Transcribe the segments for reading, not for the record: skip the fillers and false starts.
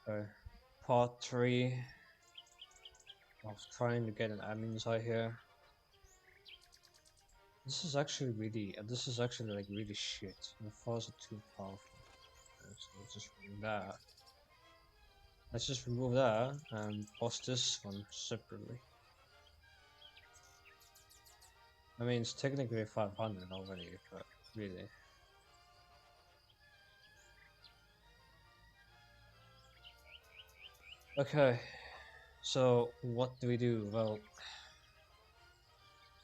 Okay. Part 3 of trying to get an admin site here. This is actually like really shit. The files are too powerful. So let's just remove that. Let's just remove that and post this one separately. I mean, it's technically 500 already, but really. Okay, so what do we do? Well,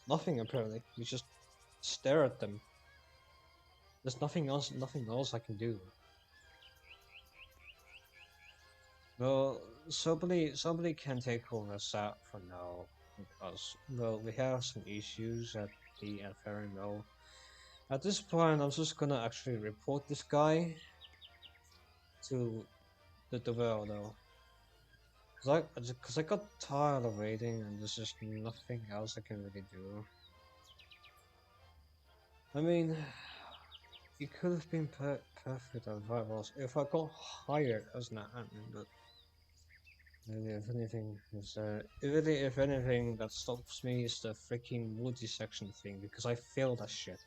nothing apparently. We just stare at them. There's nothing else I can do. Well, somebody can take over SAT for now because well we have some issues at the Inferi Mill. At this point, I'm just gonna actually report this guy to the Devil though, cause I got tired of waiting and there's just nothing else I can really do. I mean, it could have been perfect if I got hired as an admin, but maybe if anything, if anything that stops me is the freaking multi-section thing because I failed that shit.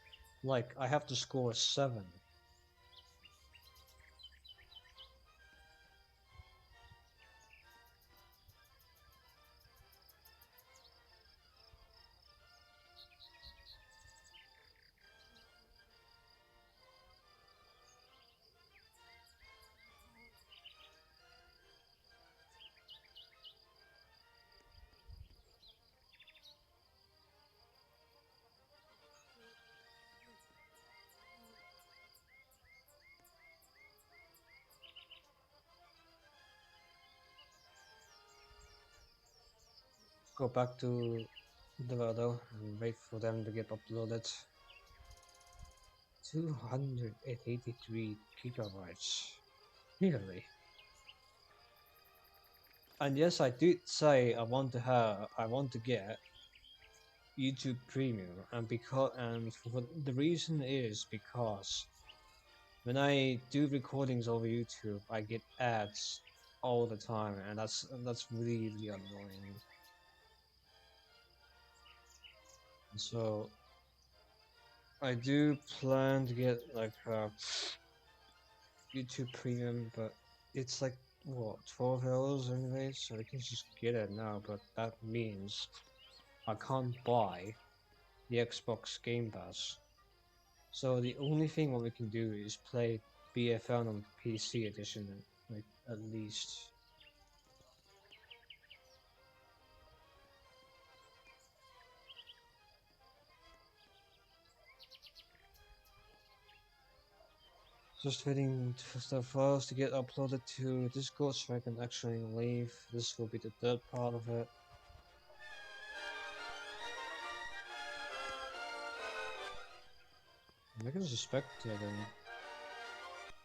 Like I have to score 7. Go back to Dorado and wait for them to get uploaded. 283 gigabytes. Really? And yes, I did say I want to get YouTube Premium, and the reason is because when I do recordings over YouTube, I get ads all the time, and that's really really annoying. And so I do plan to get like YouTube Premium, but it's like what 12 hours anyway, so I can just get it now. But that means I can't buy the Xbox Game Pass. So the only thing what we can do is play BFL on PC edition, like at least. Just waiting for the files to get uploaded to Discord so I can actually leave. This will be the third part of it. I can suspect then,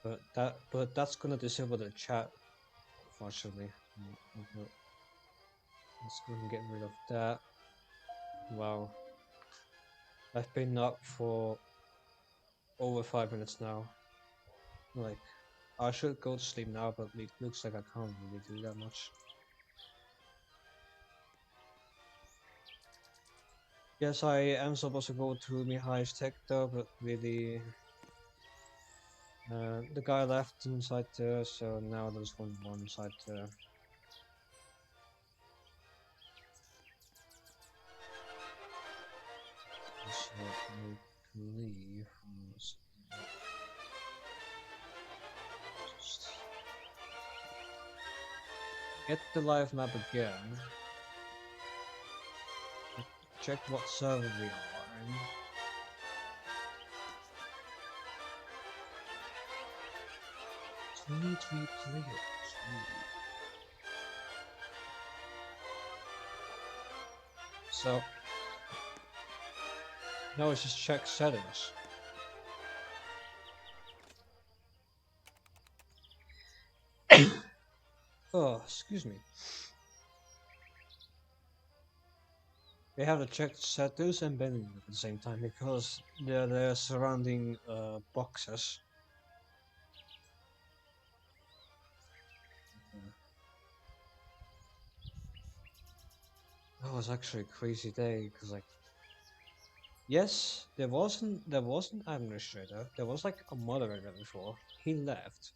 but that's gonna disable the chat, unfortunately. Let's go and get rid of that. Wow, I've been up for over 5 minutes now. Like, I should go to sleep now, but it looks like I can't really do that much. Yes, I am supposed to go to Mihai's Tech though, but really, the guy left inside there, so now there's only one side there. So I believe. Just get the live map again. Check what server we are in. Three players. So now let's just check settings. Oh, excuse me. We have to check settings and bending at the same time because they're surrounding boxes. That was actually a crazy day because like yes, there was an administrator. There was like a moderator before. He left.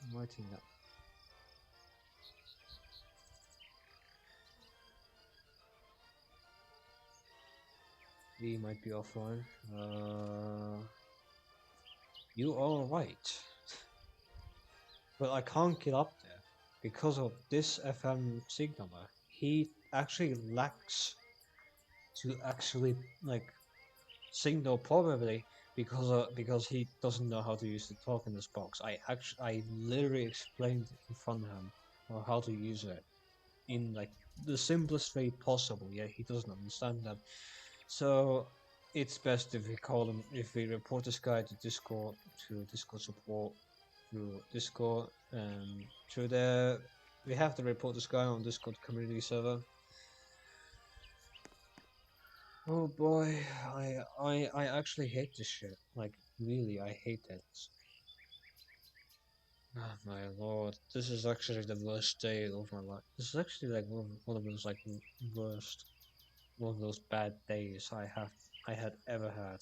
I'm writing that. He might be offline. You are right. But I can't get up there because of this FM signaler. He actually lacks to actually like signal probably because he doesn't know how to use the talk in this box. I literally explained in front of him how to use it in like the simplest way possible. Yeah, he doesn't understand that. So it's best if we call him if we report this guy to Discord support through Discord and through there we have to report this guy on Discord community server. Oh boy, I actually hate this shit. Like really, I hate it. Oh my lord, this is actually the worst day of my life. This is actually like one of those like worst, one of those bad days I had ever had.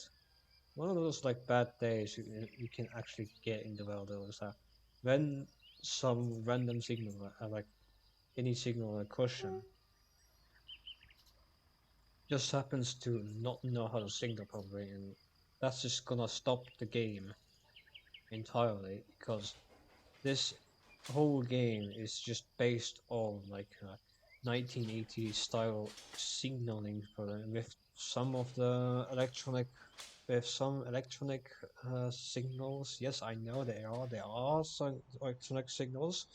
One of those like bad days you can actually get in the world is that when some random signal like any signal or question just happens to not know how to signal properly, and that's just gonna stop the game entirely because this whole game is just based on like 1980s style signaling for with some of the electronic with some electronic signals. Yes, I know there are some electronic signals.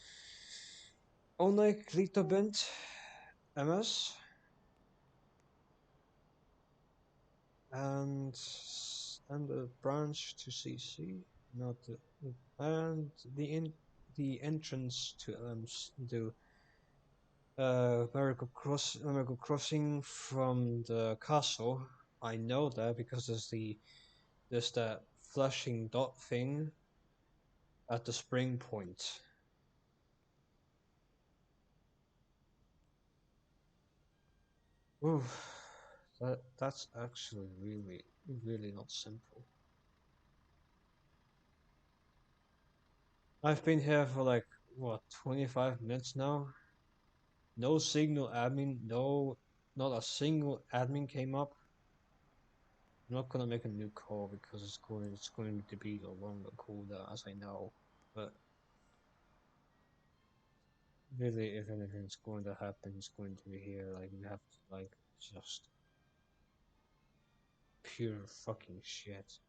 Unlike Clitobent MS and the branch to CC, not the, and the entrance to the Miracle Crossing from the castle. I know that because there's that flashing dot thing at the spring point. Ooh, that's actually really not simple. I've been here for like what 25 minutes now. No signal admin, no, not a single admin came up. I'm not gonna make a new call because it's going to be a longer call as I know. But really, if anything's going to happen, it's going to be here. Like we have to like just pure fucking shit.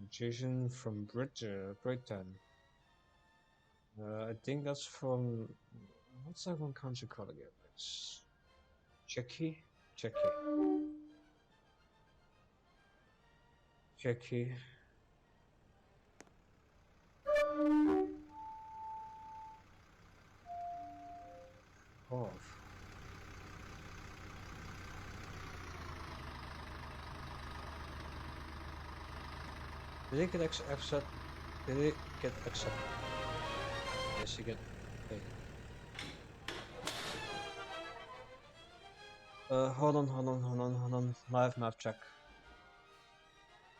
Jason from Britain. I think that's from what's that one country called again? It's Czechia. Czechia. Czechia. Off. Did it get accept? Did it get accepted? Yes, you get. Okay. Hold on. Live map check.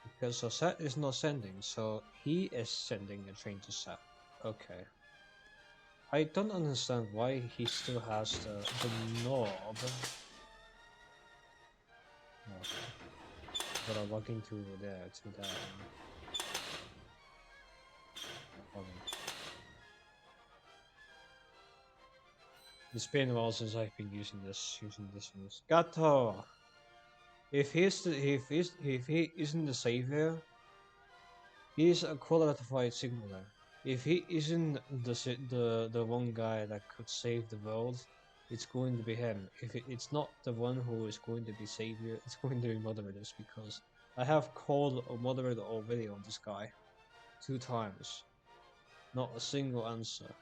Because so Set is not sending, so he is sending a train to Set. Okay. I don't understand why he still has the knob. Okay. Gotta log into there to that. Hold on. It's been a while since I've been using this one. Gato! If he isn't the savior, he is a qualified signaler. If he isn't the one guy that could save the world, it's going to be him. If it's not the one who is going to be savior, it's going to be moderators because I have called a moderator already on this guy 2 times. Not a single answer.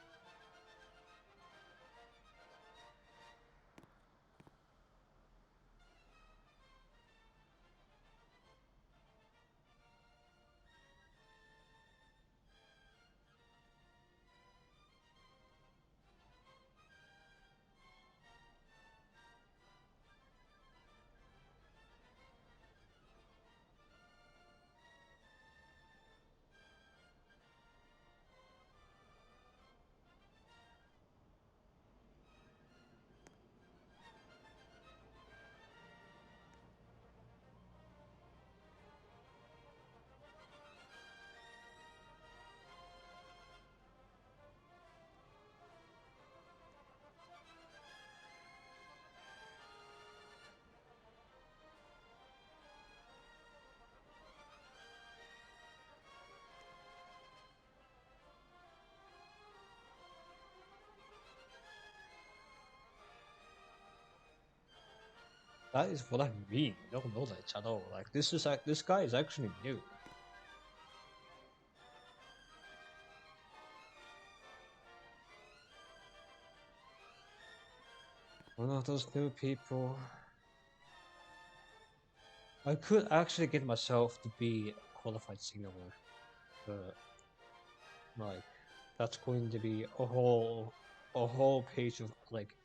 That is what I mean. No knowledge at all. Like this is like this guy is actually new. One of those new people. I could actually get myself to be a qualified signaler, but like that's going to be a whole page of like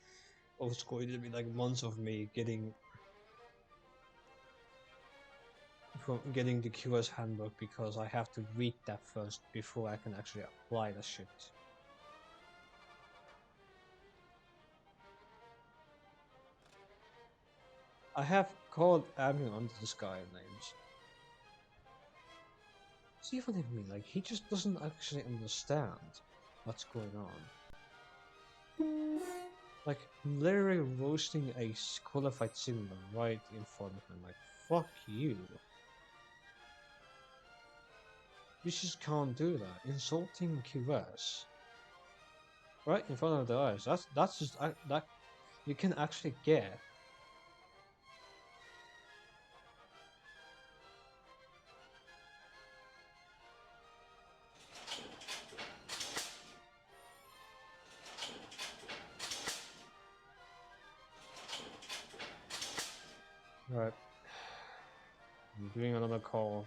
oh, it's going to be like months of me getting the QS handbook because I have to read that first before I can actually apply the shit. I have called admin under this guy names. See what I mean? Like he just doesn't actually understand what's going on. Like literally roasting a qualified signaler right in front of him. Like fuck you. You just can't do that. Insulting QS right in front of their eyes. That's just that you can actually get. Right. I'm doing another call.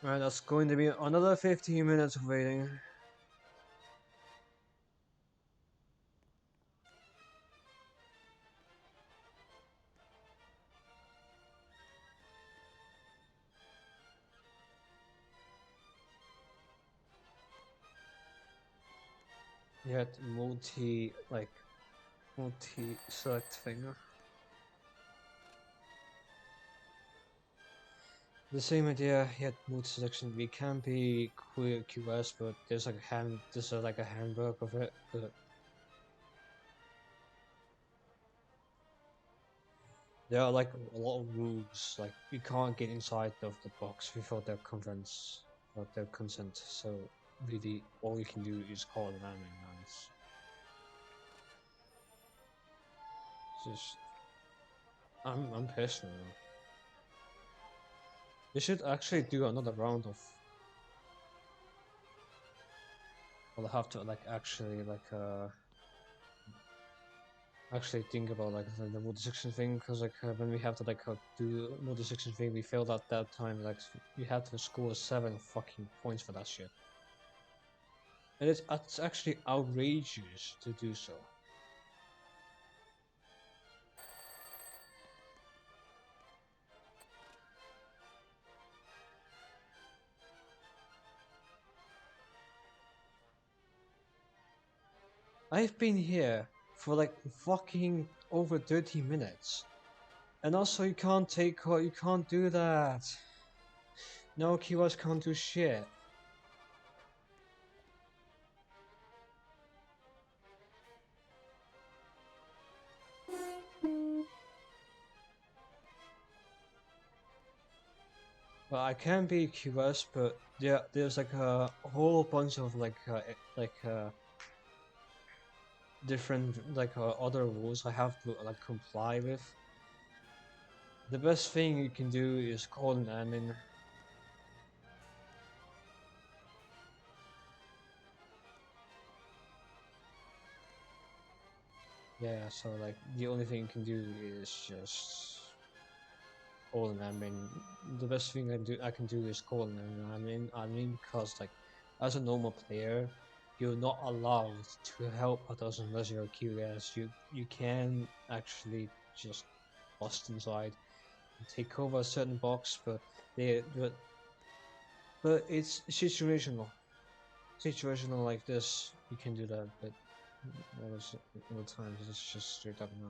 Right, that's going to be another 15 minutes of waiting. Yet multi-select thing. The same idea, yet multi-selection. We can be queer QS, but there's like a handbook of it, but there are like a lot of rules. Like you can't get inside of the box without their consent. So really, all you can do is call an admin, and it's just I'm pissed now. They should actually do another round of. Well, I have to like actually think about like the multi-section thing because like when we have to like do multi-section thing, we failed at that time. Like you had to score 7 fucking points for that shit, and it's actually outrageous to do so. I've been here for like fucking over 30 minutes, and also you can't do that. No, keywords can't do shit. Well, I can be QS, but there's like a whole bunch of different other rules I have to like comply with. The best thing you can do is call an admin. Yeah, so like the only thing you can do is just call an admin. The best thing I can do is call an admin because like as a normal player, you're not allowed to help others unless you're a QS. You can actually just bust inside and take over a certain box, they but it's situational. Situational like this, you can do that, but other times it's just straight up no.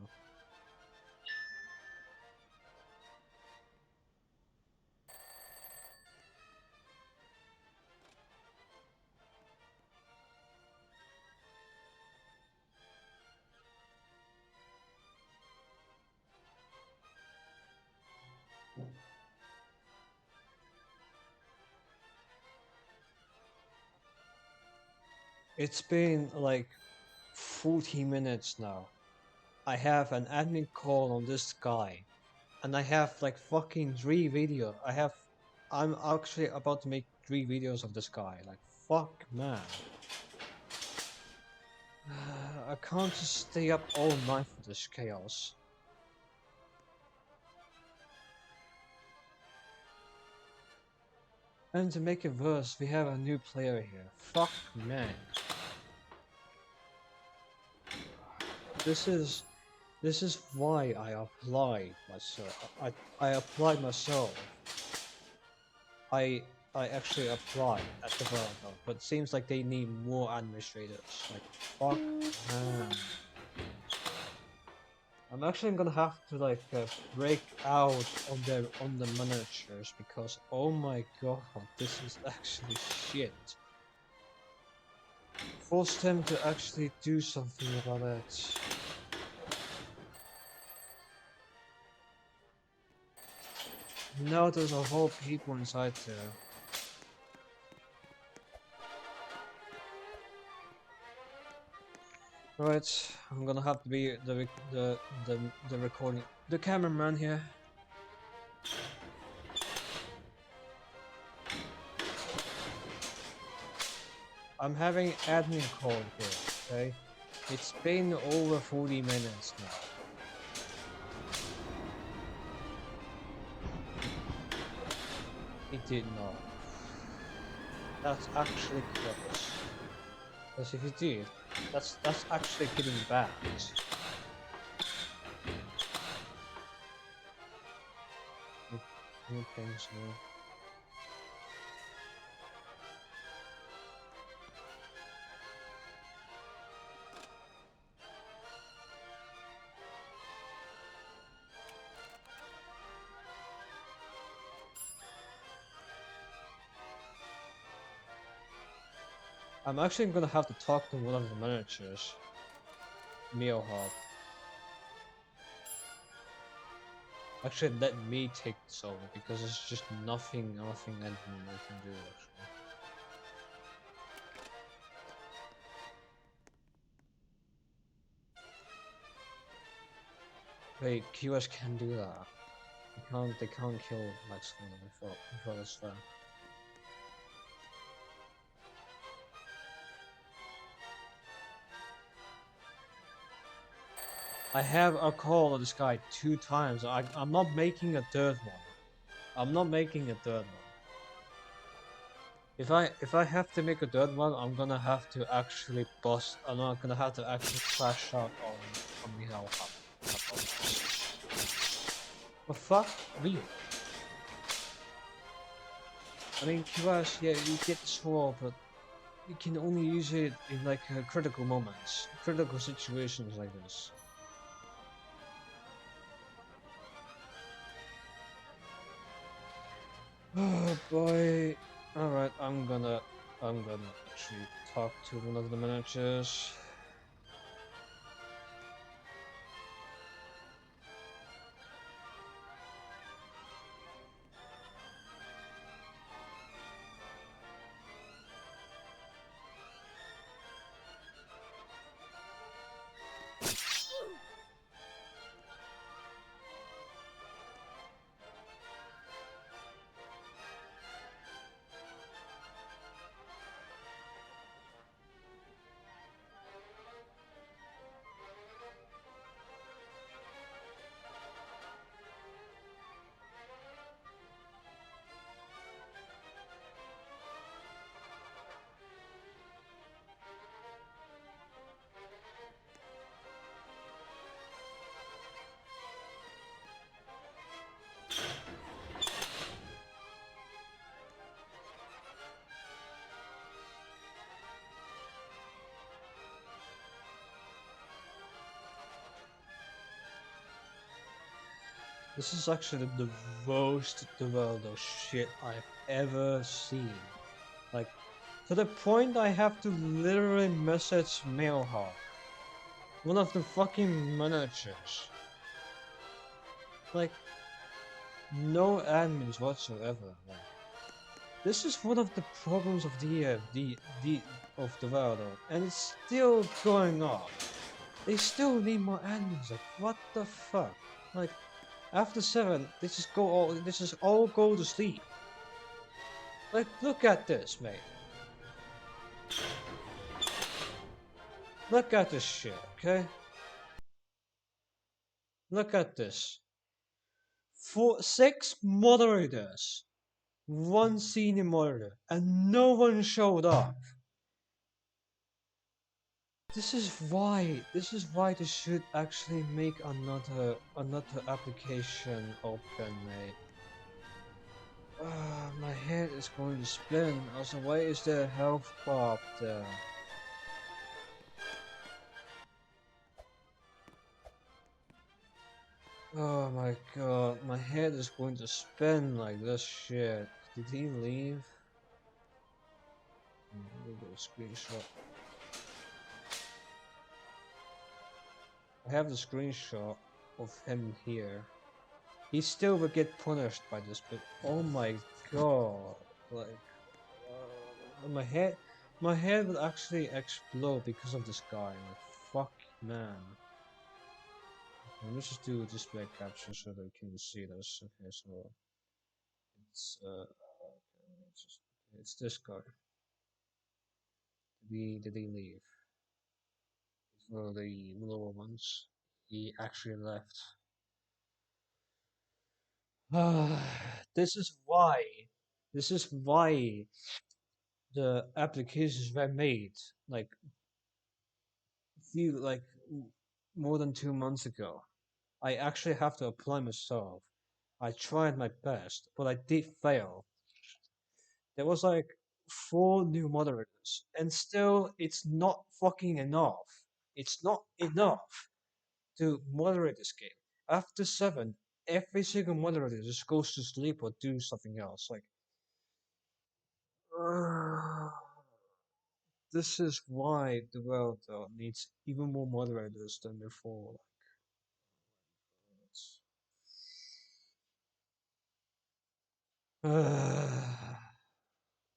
It's been like 40 minutes now. I have an admin call on this guy, and I have like fucking 3 videos. I'm actually about to make 3 videos of this guy. Like, fuck, man. I can't just stay up all night for this chaos. And to make it worse, we have a new player here. Fuck, man. This is this is why I applied myself. I applied myself. I I actually applied at developer, but it seems like they need more administrators. Like, fuck, man. I'm actually gonna have to like break out on the managers because oh my god, this is actually shit. Force them to actually do something about it. Now there's a whole people inside there. Right, I'm gonna have to be the recording, the cameraman here. I'm having admin call here, okay? It's been over 40 minutes now. It did not. That's actually close. Because if it did, that's actually getting bad. New things now. I'm actually gonna have to talk to one of the managers, Meal Hub. Actually, let me take this over because there's just nothing anything I can do actually. Wait, QS can do that. They can't kill Max before this fair. I have a call on this guy 2 times. I'm not making a third one. I'm not making a third one. If I have to make a third one, I'm gonna have to actually bust. I'm not gonna have to actually crash out on me how But fuck me. I mean, QS, yeah, you get the sword, but you can only use it in like critical moments, critical situations like this. Oh boy. Alright, I'm gonna actually talk to one of the managers. This is actually the worst developer shit I've ever seen. Like, to the point I have to literally message Mailhawk, one of the fucking managers. Like, no admins whatsoever. Like, This is one of the problems of the of the world, and it's still going on. They still need more endings. Like what the fuck? Like after 7, they just all go to sleep. Like look at this, mate. Look at this shit, okay? Look at this. 6 moderators, 1 senior moderator, and no one showed up. This is why they should actually make another application open, mate. My head is going to spin. Also, why is there a health bar up there? Oh my god, my head is going to spin like this shit. Did he leave? Let me get a screenshot. I have the screenshot of him here. He still will get punished by this, but oh my god, like, my head will actually explode because of this guy. Like, fuck, man. Let me just do a display capture so that you can see this. Okay, so it's okay, it's this guy. Did he leave? For the lower ones, he actually left. This is why. This is why the applications were made. Like few like more than 2 months ago. I actually have to apply myself. I tried my best, but I did fail. There was like 4 new moderators, and still it's not fucking enough. It's not enough to moderate this game. After 7, every single moderator just goes to sleep or do something else. Like, this is why the world needs even more moderators than before.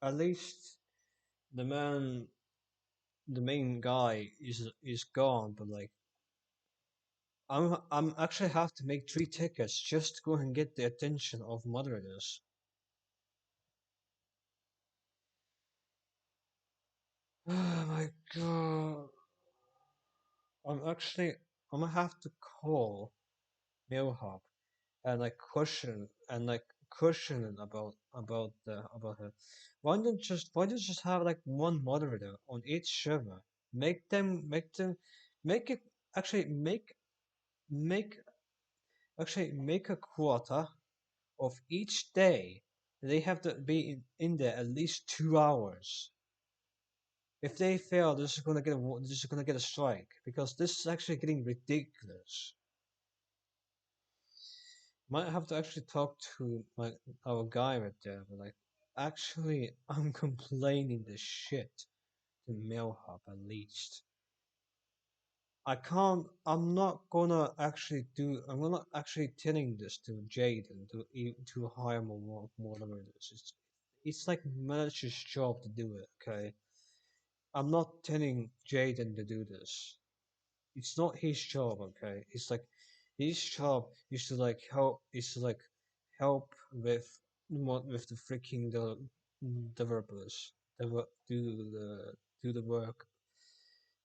At least the man, the main guy is gone, but like I'm actually have to make 3 tickets just to go and get the attention of moderators. Oh my god! I'm gonna have to call Millhop and like question about her. Why don't just have like one moderator on each server? Make it actually make make a quota of each day. They have to be in there at least 2 hours. If they fail, this is gonna get a strike because this is actually getting ridiculous. Might have to actually talk to our guy right there, but like, actually, I'm complaining the shit to Mailhub at least. I can't. I'm not actually telling this to Jaden to hire more moderators. It's like manager's job to do it. Okay, I'm not telling Jaden to do this. It's not his job. Okay, it's like his job is to like help with the freaking developers. Do the work,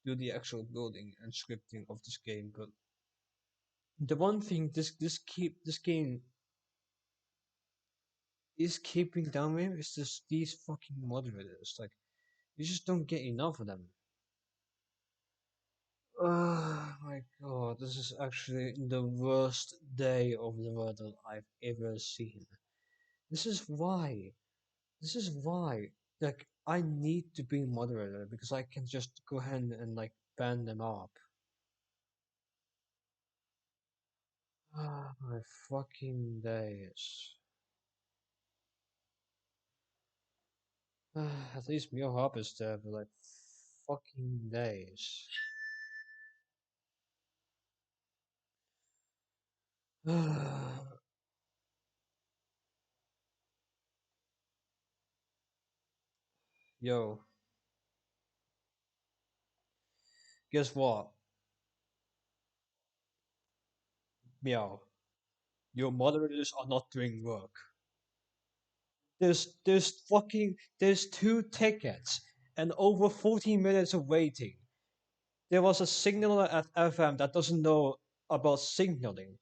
do the actual building and scripting of this game. But the one thing this game is keeping down with is just these fucking moderators. Like, you just don't get enough of them. Oh my god, this is actually the worst day of the world that I've ever seen. This is why. This is why. Like, I need to be moderator because I can just go ahead and like ban them up. Ah, my fucking days. At least Mio Hop is there, but like fucking days. Yo, guess what? Meow. Your moderators are not doing work. There's two tickets and over 14 minutes of waiting. There was a signaler at FM that doesn't know about signaling.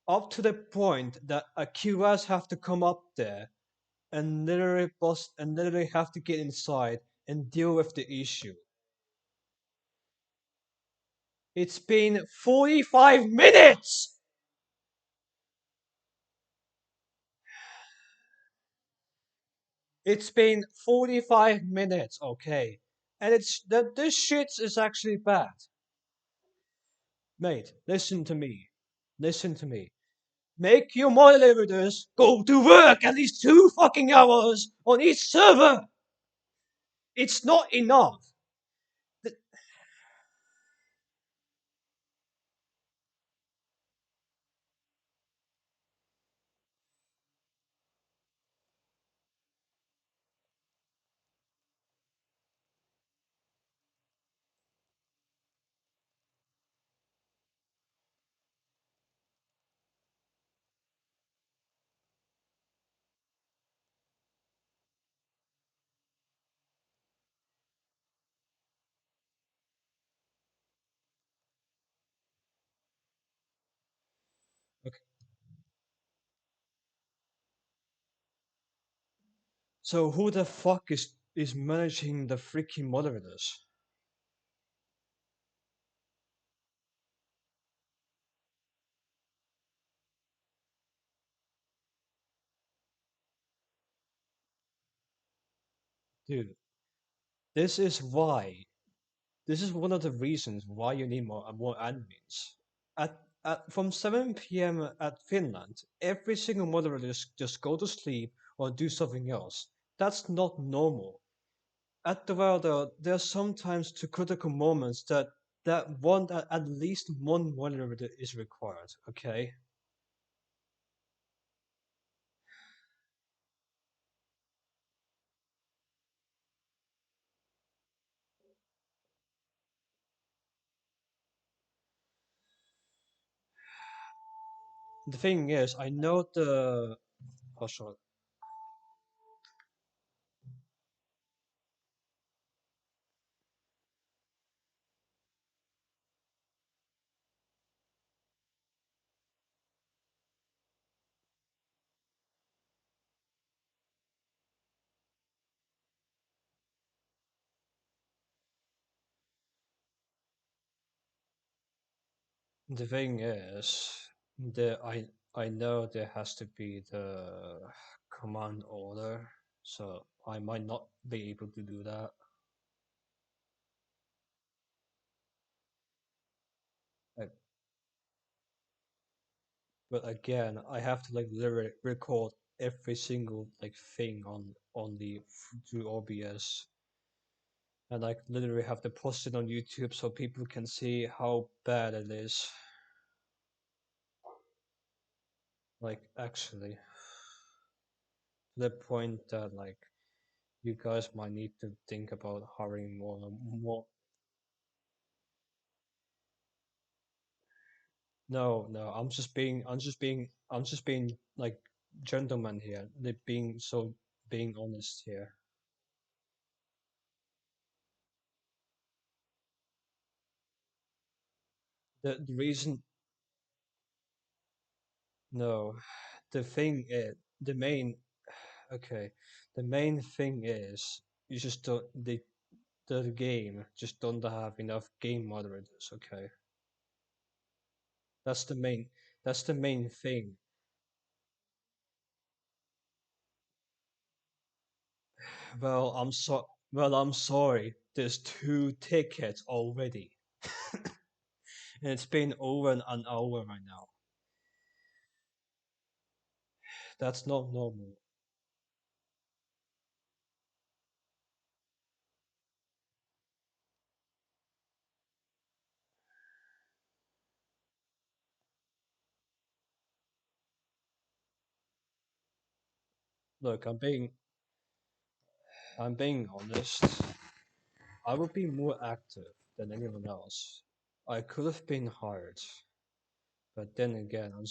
Up to the point that a QS have to come up there and literally have to get inside and deal with the issue. It's been 45 minutes! It's been 45 minutes, okay? And it's that this shit is actually bad. Mate, listen to me. Listen to me. Make your moderators go to work at least 2 fucking hours on each server. It's not enough. Th- Okay. So who the fuck is managing the freaking moderators? Dude, this is why. This is one of the reasons why you need more admins. From 7 p.m. at Finland, every single moderator just go to sleep or do something else. That's not normal. At the Wilder, there are sometimes two critical moments that at least one moderator is required. Okay. The thing is, I know the. Oh, sorry. The thing is, I know there has to be the command order, so I might not be able to do that. Like, but again, I have to like literally record every single like thing on the through OBS, and I literally have to post it on YouTube so people can see how bad it is. Like actually, to the point that like you guys might need to think about hiring more. No, no, I'm just being like gentleman here. Like being honest here. The reason, no, the thing is, the main, okay, the main thing is you just don't, the game just don't have enough game moderators, okay? That's the main, that's the main thing. Well, I'm sorry. There's two tickets already. And it's been over an hour right now. That's not normal. Look, I'm being honest. I would be more active than anyone else. I could have been hired, but then again, I'm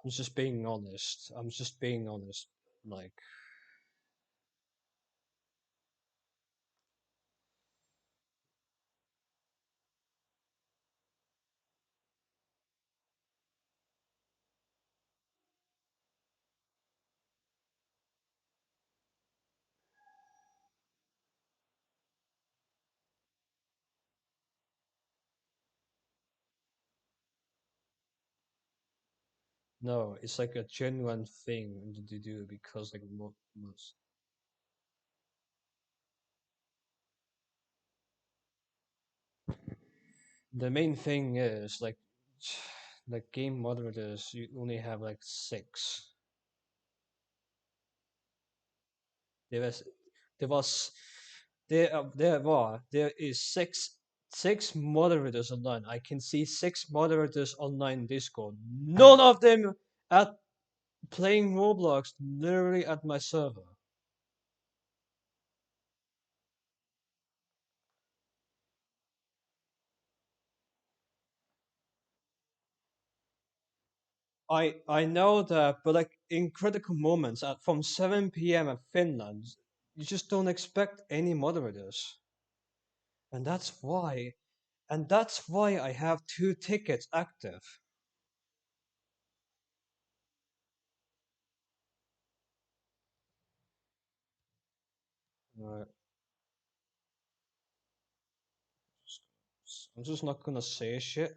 just being honest. I'm just being honest. Like, no, it's like a genuine thing to do because like most. The main thing is like game moderators. You only have like six. There was, there was, there is six moderators online. I can see six moderators online in Discord. None of them at playing Roblox literally at my server. I know that, but like in critical moments at from 7 p.m. at Finland, you just don't expect any moderators, and that's why I have two tickets active. Right. I'm just not gonna say shit.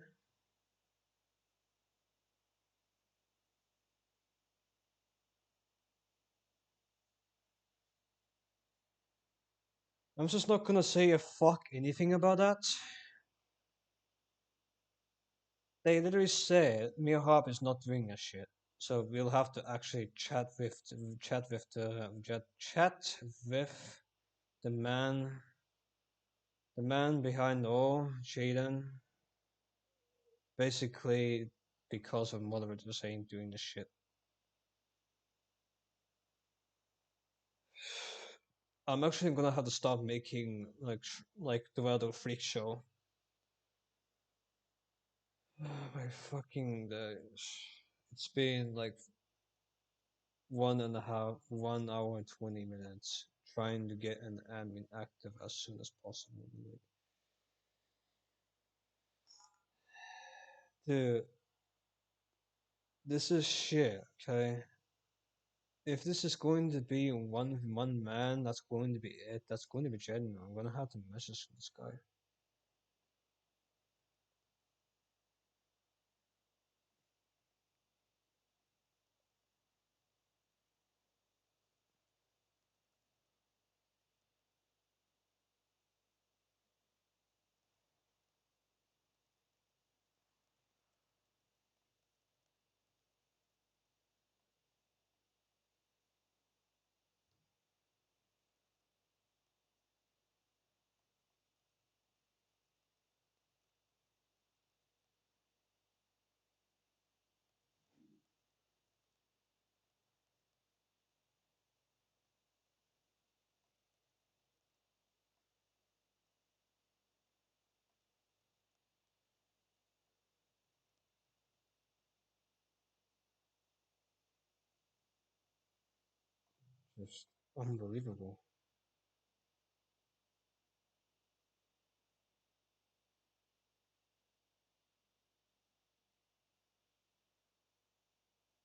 I'm just not gonna say a fuck anything about that. They literally said Mia Harp is not doing a shit. So we'll have to actually chat with the man behind all, Jaden. Basically, because of moderators ain't doing the shit. I'm actually gonna have to start making like the other freak show. My fucking days. It's been like 1 hour and 20 minutes trying to get an admin active as soon as possible. Dude, this is shit, okay? If this is going to be one man, that's going to be it. That's going to be genuine. I'm gonna have to message this guy. Just unbelievable.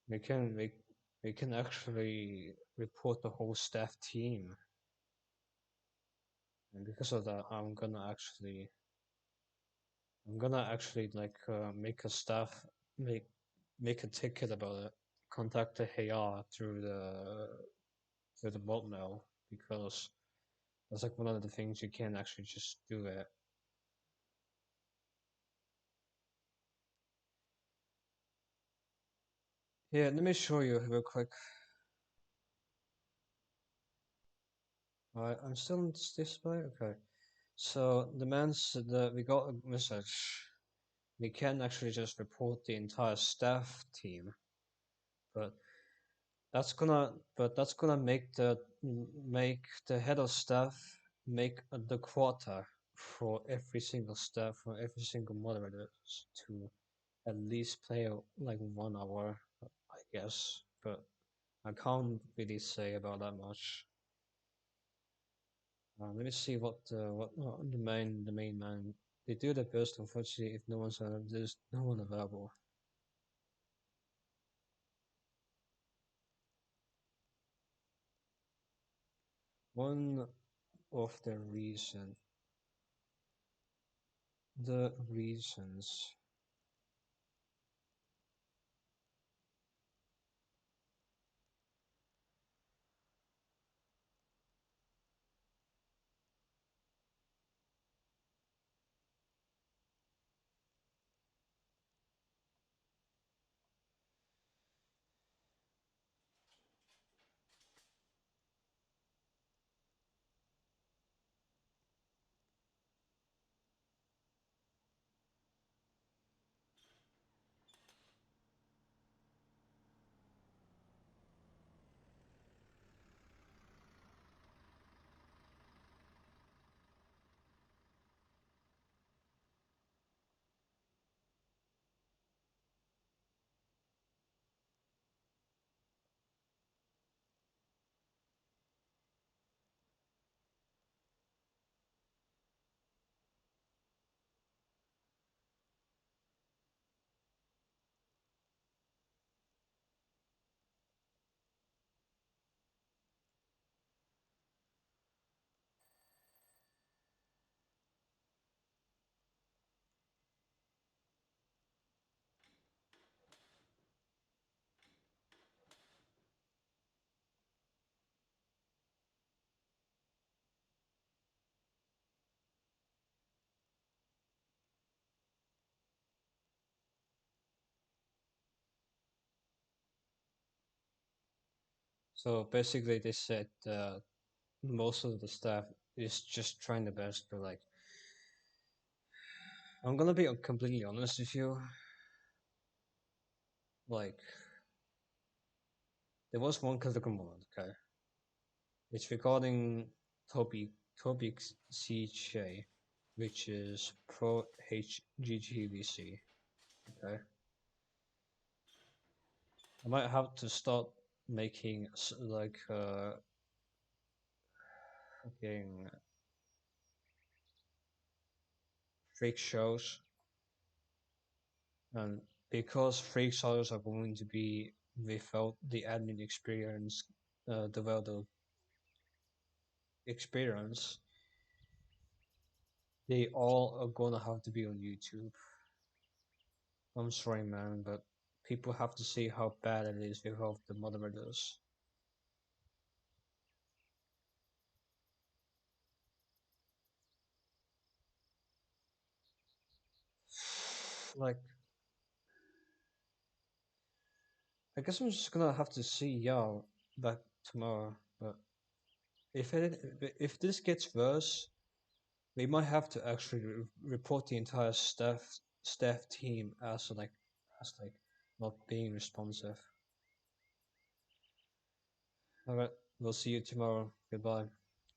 We can we we can actually report the whole staff team, and because of that, I'm gonna actually like make make a ticket about it. Contact the HR through the bot mail because that's like one of the things you can't actually just do it. Yeah, let me show you real quick. Alright, I'm still on this display. Okay, so the man said that we got a message. We can actually just report the entire staff team. but that's gonna make the head of staff make the quota for every single staff for every single moderator to at least play like 1 hour, I guess. But I can't really say about that much. Let me see what the main man. They do their best. Unfortunately, if no one's there's no one available. One of the reasons. So basically, they said most of the staff is just trying their best, but like I'm gonna be completely honest with you. Like there was one critical moment. Okay, it's regarding Toby CJ, which is Pro HGGVC. Okay, I might have to start making like fucking freak shows, and because freak shows are going to be without the admin experience, developer experience, they all are gonna have to be on YouTube. I'm sorry, man, but people have to see how bad it is without the moderators. Like, I guess I'm just gonna have to see y'all back tomorrow. But if this gets worse, we might have to actually report the entire staff team as not being responsive. All right, we'll see you tomorrow. Goodbye.